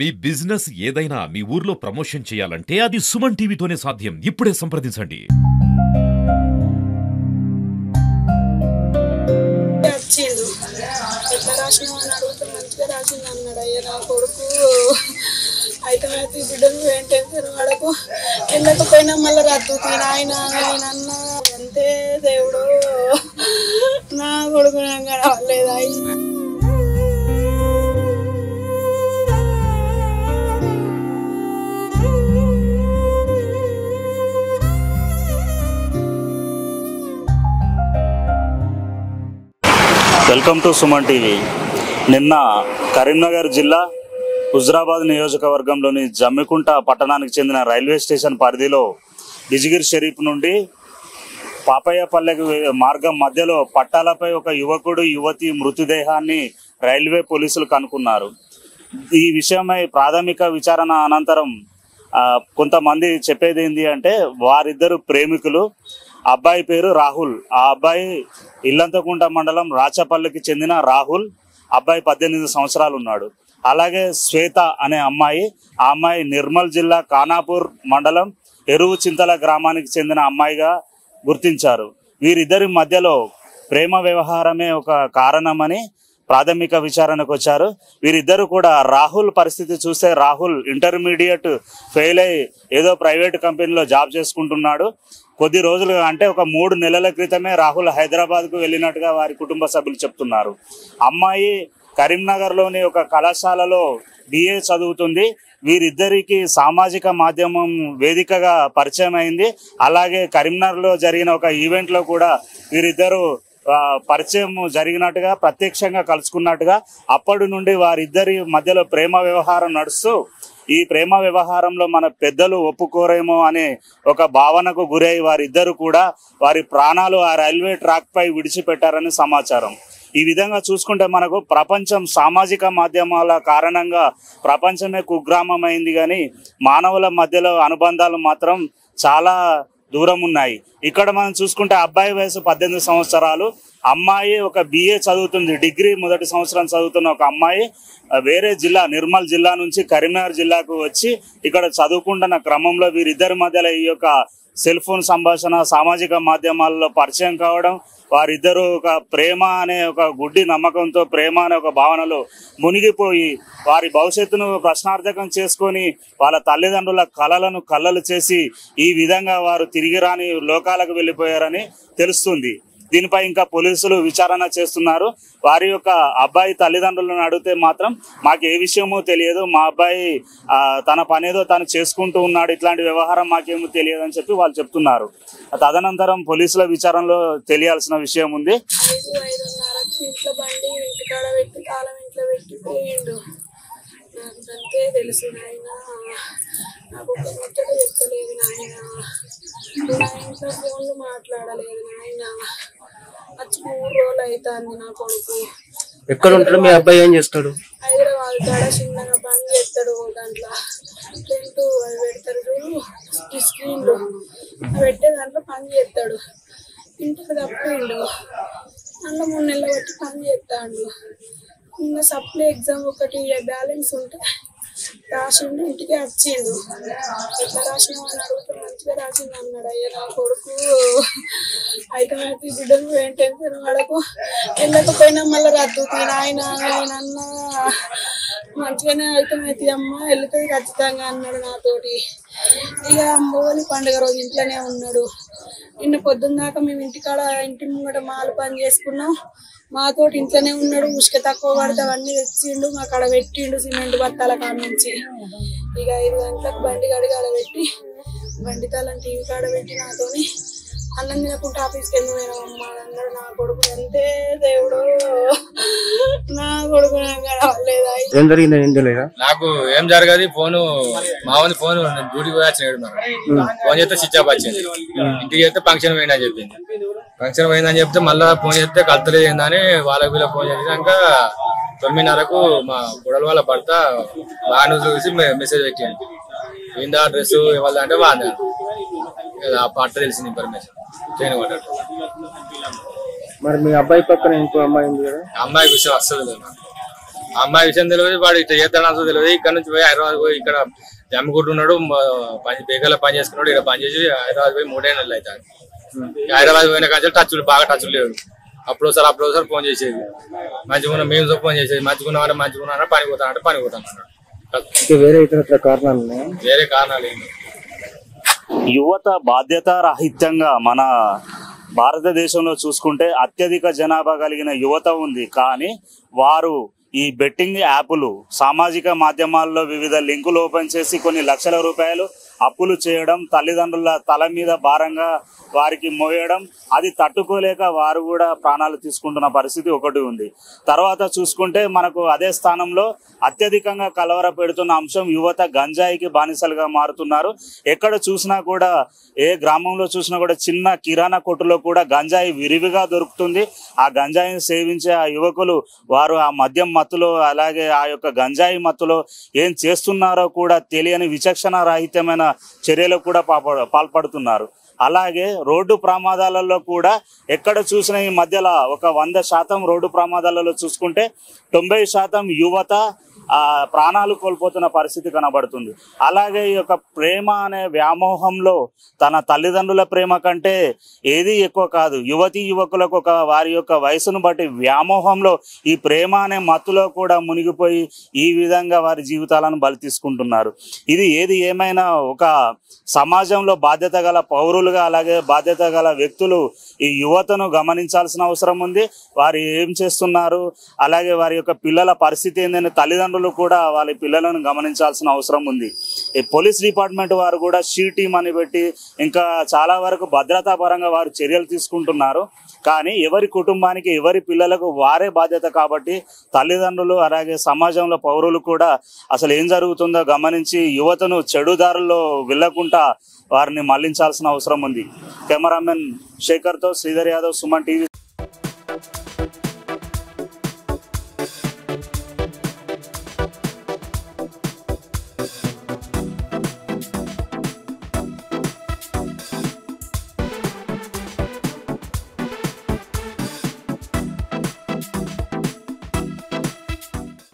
మీ business ఏదైనా మీ ఊర్లో promotion చేయాలంటే అది సుమన్ టీవీతోనే సాధ్యం. ఇప్పుడే సంప్రదించండి. ఎట్లా రాసినావు అని అడిగితే మంచిగా రాసింది అన్నాడు. అయ్యా నా కొడుకు అయితే బిడ్డను ఏం టెన్షన్ పడకు, వెళ్ళకపోయినా మళ్ళీ రద్దు నాయన నేనన్నా అంతే. దేవుడు నా కొడుకు నాకు కనవలేదా? Welcome to Suman TV. నిన్న కరీంనగర్ జిల్లా హుజరాబాద్ నియోజకవర్గంలోని జమ్మికుంట పట్టణానికి చెందిన రైల్వే స్టేషన్ పరిధిలో బిజిగిరి షరీఫ్ నుండి పాపయ్యపల్లెకి మార్గం మధ్యలో పట్టాలపై ఒక యువకుడు యువతి మృతదేహాన్ని రైల్వే పోలీసులు కనుక్కున్నారు. ఈ విషయమై ప్రాథమిక విచారణ అనంతరం కొంతమంది చెప్పేది ఏంటి అంటే వారిద్దరు ప్రేమికులు. అబ్బాయి పేరు రాహుల్. ఆ అబ్బాయి ఇల్లంతకుంట మండలం రాచపల్లికి చెందిన రాహుల్. అబ్బాయి 18 సంవత్సరాలు ఉన్నాడు. అలాగే శ్వేత అనే అమ్మాయి. ఆ అమ్మాయి నిర్మల్ జిల్లా ఖానాపూర్ మండలం ఎరువు చింతల గ్రామానికి చెందిన అమ్మాయిగా గుర్తించారు. వీరిద్దరి మధ్యలో ప్రేమ వ్యవహారమే ఒక కారణమని ప్రాథమిక విచారణకు వచ్చారు. వీరిద్దరు కూడా రాహుల్ పరిస్థితి చూస్తే రాహుల్ ఇంటర్మీడియట్ ఫెయిల్ అయ్యి ఏదో ప్రైవేట్ కంపెనీలో జాబ్ చేసుకుంటున్నాడు. కొద్ది రోజులుగా అంటే ఒక 3 నెలల క్రితమే రాహుల్ హైదరాబాద్కు వెళ్ళినట్టుగా వారి కుటుంబ సభ్యులు చెప్తున్నారు. అమ్మాయి కరీంనగర్లోని ఒక కళాశాలలో BA చదువుతుంది. వీరిద్దరికి సామాజిక మాధ్యమం వేదికగా పరిచయం అయింది. అలాగే కరీంనగర్లో జరిగిన ఒక ఈవెంట్లో కూడా వీరిద్దరు పరిచయం జరిగినట్టుగా ప్రత్యక్షంగా కలుసుకున్నట్టుగా అప్పటి నుండి వారిద్దరి మధ్యలో ప్రేమ వ్యవహారం నడుస్తూ ఈ ప్రేమ వ్యవహారంలో మన పెద్దలు ఒప్పుకోరేమో అనే ఒక భావనకు గురై వారిద్దరు కూడా వారి ప్రాణాలు ఆ రైల్వే ట్రాక్ పై విడిచిపెట్టారని సమాచారం. ఈ విధంగా చూసుకుంటే మనకు ప్రపంచం సామాజిక మాధ్యమాల కారణంగా ప్రపంచమే కుగ్రామమైంది, కానీ మానవుల మధ్యలో అనుబంధాలు మాత్రం చాలా దూరం ఉన్నాయి. ఇక్కడ మనం చూసుకుంటే అబ్బాయి వయసు 18 సంవత్సరాలు, అమ్మాయి ఒక BA చదువుతుంది. డిగ్రీ మొదటి సంవత్సరం చదువుతున్న ఒక అమ్మాయి వేరే జిల్లా నిర్మల్ జిల్లా నుంచి కరీంనగర్ జిల్లాకు వచ్చి ఇక్కడ చదువుకుంటున్న క్రమంలో వీరిద్దరి మధ్యలో ఈ యొక్క సెల్ ఫోన్ సంభాషణ సామాజిక మాధ్యమాల్లో పరిచయం కావడం, వారిద్దరూ ఒక ప్రేమ అనే ఒక గుడ్డి నమ్మకంతో ప్రేమ అనే ఒక భావనలో మునిగిపోయి వారి భవిష్యత్తును ప్రశ్నార్థకం చేసుకొని వాళ్ళ తల్లిదండ్రుల కలలను కళ్ళలు చేసి ఈ విధంగా వారు తిరిగి రాని లోకాలకు వెళ్ళిపోయారని తెలుస్తుంది. దీనిపై ఇంకా పోలీసులు విచారణ చేస్తున్నారు. వారి యొక్క అబ్బాయి తల్లిదండ్రులను అడిగితే మాత్రం మాకు ఏ విషయమో తెలియదు, మా అబ్బాయి తన పనేదో తను చేసుకుంటూ ఉన్నాడు, ఇట్లాంటి వ్యవహారం మాకేమో తెలియదు అని చెప్పి వాళ్ళు చెప్తున్నారు. తదనంతరం పోలీసుల విచారణలో తెలియాల్సిన విషయం ఉంది. 5:30కి ఇంట్లో బండి ఇంటికాడ పెట్టి తాళం ఇంట్లో పెట్టి పోయిండు. నాకంతే తెలుసు నాయన, నాకు ఒక ముచ్చట చెప్తలేదు నాయన, నా ఇంట్లో ఫోన్లు మాట్లాడలేదు నాయన. వచ్చి 3 రోజులు అవుతుంది. నా కొడుకు ఎక్కడ ఉంటాడు? మీ అబ్బాయి ఏం చేస్తాడు? హైదరాబాద్ కాడ చిన్నగా పని చేస్తాడు. దాంట్లో టెంట్ అవి పెడతారు చూడు, స్క్రీన్లు పెట్టే దాంట్లో పని చేస్తాడు. ఇంటికి తప్పిండు. అందులో 3 నెలలు బట్టి పని చేస్తాడు. ఇంకా సప్లై ఎగ్జామ్ ఒకటి బ్యాలెన్స్ ఉంటే రాసిండు, ఇంటికి వచ్చిండు. ఎట్లా రాసినావు అని అడిగితే మంచిగా రాసింది అన్నాడు. అయ్యా నా కొడుకు అయితే బిడ్డను ఏం టెన్షన్ పడకు, వెళ్ళకపోయినా మళ్ళీ రద్దు నాయన నేనన్నా మంచిగానే అవుతుంది అమ్మ, వెళ్తుంది ఖచ్చితంగా అన్నాడు నాతోటి. ఇక అమ్మోని పండుగ రోజు ఇంట్లోనే ఉన్నాడు. నిన్న పొద్దున్న దాకా మేము ఇంటి ముంగట మాలు పని చేసుకున్నాం. మాతోటి ఇంట్లోనే ఉన్నాడు. ఉసుక తక్కువ పడితే అవన్నీ తెచ్చిండు, మా కాడ పెట్టిండు సిమెంట్ బత్తాల కాడ నుంచి. ఇక 5 గంటలకు బండి కడిగాడ పెట్టి బండి తాళం టీవీ కాడ పెట్టి నాతోని అన్నం తినకుండా ఆఫీస్కి ఎందుకు పోయినామమ్మా అన్నాడు. నా కొడుకు అంతే. దేవుడు నా కొడుకు లేదా ఏం జరిగింది? నాకు ఏం జరగదు. ఫోను మామూలు ఫోన్ డ్యూటీకి పోయి వచ్చిన ఫోన్ చేస్తే స్విచ్ ఆఫ్ వచ్చింది. ఇంటికి చేస్తే ఫంక్షన్ పోయిందని చెప్పింది. ఫంక్షన్ పోయిందని చెప్తే మళ్ళీ ఫోన్ చేస్తే కలుతలేదు ఏందని వాళ్ళకి వీళ్ళకి ఫోన్ చేసినాక 9:30కు మా గుడల వాళ్ళ భర్త బాగా చూసి మెసేజ్ పెట్టింది. ఏందా డ్రెస్ ఇవ్వాలి అంటే బాగా ఆ పాట తెలిసింది ఇన్ఫర్మేషన్ చేయను పడ్డాడు. మరి మీ అబ్బాయి పక్కన ఇంకో అమ్మాయి ఉంది కదా? అమ్మాయి విషయం అస్సలు లేదు. అమ్మాయి విషయం తెలియదు, వాడు ఇట్లా చేస్తాడు తెలియదు. ఇక్కడ నుంచి పోయి హైదరాబాద్ పోయి ఇక్కడ జమ్మిగుడ్డు ఉన్నాడు, బేగల్లో పని చేసుకున్నాడు. ఇక్కడ పని చేసి హైదరాబాద్ పోయి 3 నెలలు అవుతాడు. హైదరాబాద్ పోయిన కానీ బాగా టచ్ లేడు. అప్పుడు ఒకసారి ఫోన్ చేసేది, మంచిగా మేము ఫోన్ చేసేది, మంచిగా పని పోతాను అన్నాడు. వేరే కారణాలు ఏంటి? యువత బాధ్యతారాహిత్యంగా మన భారతదేశంలో చూసుకుంటే అత్యధిక జనాభా కలిగిన యువత ఉంది. కానీ వారు ఈ బెట్టింగ్ యాప్లు, సామాజిక మాధ్యమాల్లో వివిధ లింకులు ఓపెన్ చేసి కొన్ని లక్షల రూపాయలు అప్పులు చేయడం, తల్లిదండ్రుల తల మీద భారంగా వారికి మోయడం, అది తట్టుకోలేక వారు కూడా ప్రాణాలు తీసుకుంటున్న పరిస్థితి ఒకటి ఉంది. తర్వాత చూసుకుంటే మనకు అదే స్థానంలో అత్యధికంగా కలవర పెడుతున్న అంశం యువత గంజాయికి బానిసలుగా మారుతున్నారు. ఎక్కడ చూసినా కూడా, ఏ గ్రామంలో చూసినా కూడా చిన్న కిరాణా కొట్టులో కూడా గంజాయి విరివిగా దొరుకుతుంది. ఆ గంజాయిని సేవించే ఆ యువకులు వారు ఆ మద్యం మత్తులో, అలాగే ఆ యొక్క గంజాయి మత్తులో ఏం చేస్తున్నారో కూడా తెలియని విచక్షణ రాహిత్యమైన చర్యలకు కూడా పాల్పడుతున్నారు. అలాగే రోడ్డు ప్రమాదాలలో కూడా ఎక్కడ చూసినా ఈ మధ్యలో ఒక 100% రోడ్డు ప్రమాదాలలో చూసుకుంటే 90% యువత ప్రాణాలు కోల్పోతున్న పరిస్థితి కనబడుతుంది. అలాగే ఈ యొక్క ప్రేమ అనే వ్యామోహంలో తన తల్లిదండ్రుల ప్రేమ కంటే ఏది ఎక్కువ కాదు. యువతీ యువకులకు వారి యొక్క వయసును బట్టి వ్యామోహంలో ఈ ప్రేమ అనే మత్తులో కూడా మునిగిపోయి ఈ విధంగా వారి జీవితాలను బలి తీసుకుంటున్నారు. ఇది ఏది ఏమైనా ఒక సమాజంలో బాధ్యత గల పౌరులుగా, అలాగే బాధ్యత గల వ్యక్తులు ఈ యువతను గమనించాల్సిన అవసరం ఉంది. వారు ఏం చేస్తున్నారు, అలాగే వారి యొక్క పిల్లల పరిస్థితి ఏంటని తల్లిదండ్రులు కూడా వాళ్ళ పిల్లలను గమనించాల్సిన అవసరం ఉంది. ఈ పోలీస్ డిపార్ట్మెంట్ వారు కూడా షీ టీమ్ అని పెట్టి ఇంకా చాలా వరకు భద్రతా పరంగా వారు చర్యలు తీసుకుంటున్నారు. కానీ ఎవరి కుటుంబానికి, ఎవరి పిల్లలకు వారే బాధ్యత కాబట్టి తల్లిదండ్రులు, అలాగే సమాజంలో పౌరులు కూడా అసలు ఏం జరుగుతుందో గమనించి యువతను చెడుదారుల్లో వెళ్లకుండా వారిని మళ్లించాల్సిన అవసరం ఉంది. కెమెరామెన్ శేఖర్తో శ్రీధర్ యాదవ్, సుమన్ టీవీ.